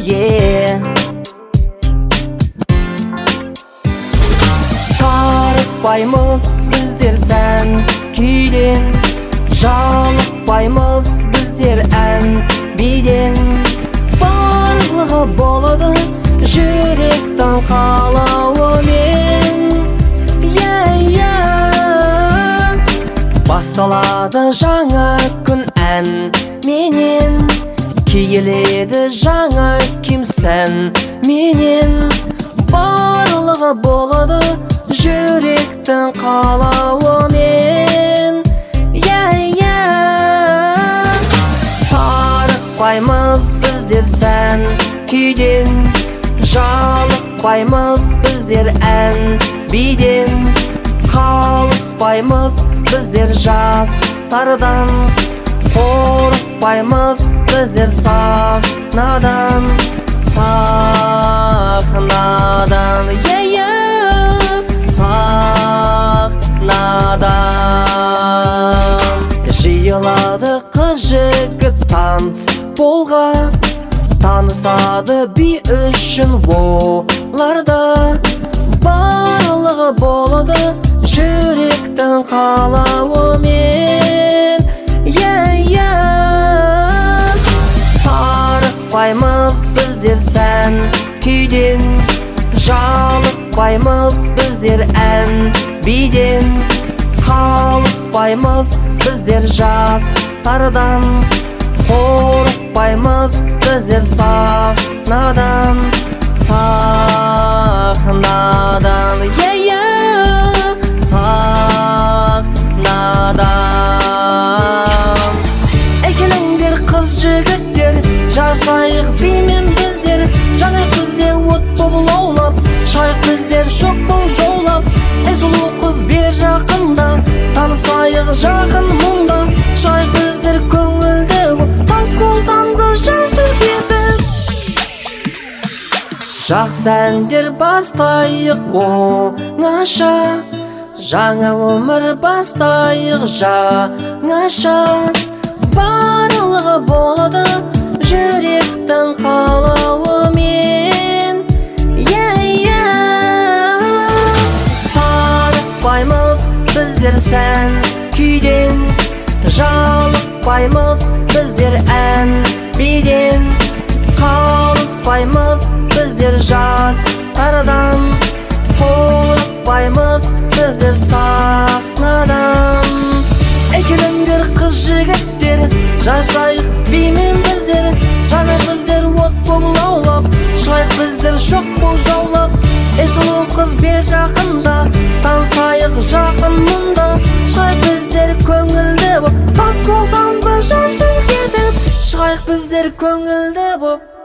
yeah. Tarıkpаймыз біздер сән күйден, жалықпаймыз біздер ән биден. Барлығы болады жүректің қалауымен, басталады жаңа күн ән менен, киіледі жаңа кимсән менен. Барлығы болады жүректің қалауымен, тарықпаймыз біздер сән күйден, жалықпаймыз біздер ән биден. Қалыспаймыз біздер жастардан, қорықпаймыз біздер сахнадан, сахнадан, сахнадан. Жиылады қыз жігіт танц болға, танысады би үшін оларда. Барлығы болады жүректің қалауымен, тарықпаймыз біздер сән күйден, жалықпаймыз біздер ән биден. Қалыспаймыз біздер жастардан, қорықпаймыз біздер сахнадан, сахнадан, сахнадан. Әкеліңдер қыз жігіттер, жасайық бимен біздер, жаңа бізде от боп лаулап, шайық біздер шоқ боп жаулап. Сұлу қыз бер жақында, танысайық жақын мұнда, шайық біздер көңілді боп, таныс-қолданды жас өркетіп. Жақсы әндер бастайық оңаша, жаңа өмір бастайық жаңаша. Барлығы болады жүректің қалауымен, тарықпаймыз біздер сән күйден, жалықпаймыз біздер ән биден. Қалыспаймыз біздер жастардан, қорықпаймыз біздер сахнадан. Әкеліңдер қыз жігіттер, жасайық бимен біздер, жаңа біздер от боп лаулап, шайық біздер шоқ боп жаулап. Сұлу қыз бер жақында, танысайық жақын мұнда, шайық біздер көңілді боп, таныс-қолданды жас өркетіп. Шайық біздер көңілді боп.